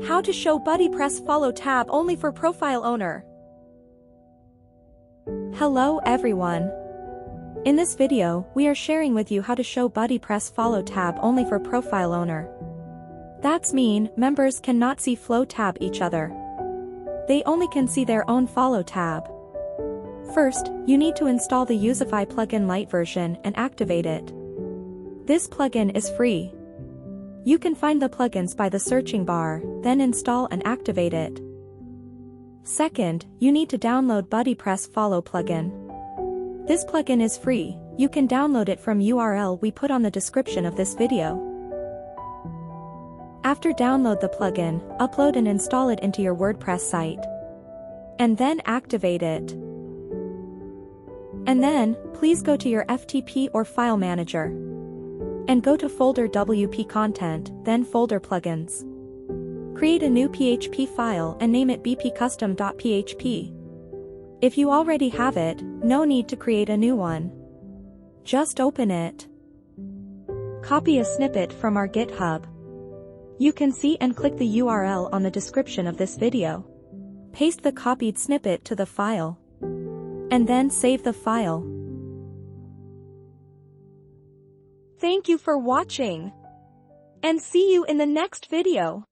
How to show BuddyPress follow tab only for profile owner. Hello everyone. In this video, we are sharing with you how to show BuddyPress follow tab only for profile owner. That's mean, members cannot see flow tab each other. They only can see their own follow tab. First, you need to install the Youzify plugin Lite version and activate it. This plugin is free. You can find the plugins by the searching bar, then install and activate it. Second, you need to download BuddyPress follow plugin. This plugin is free. You can download it from URL we put on the description of this video. After download the plugin, upload and install it into your WordPress site. And then activate it. And then, please go to your FTP or file manager. And go to folder WP content, then folder plugins. Create a new PHP file and name it bp.custom.php. If you already have it, no need to create a new one. Just open it. Copy a snippet from our GitHub. You can see and click the URL on the description of this video. Paste the copied snippet to the file. And then save the file. Thank you for watching. And see you in the next video.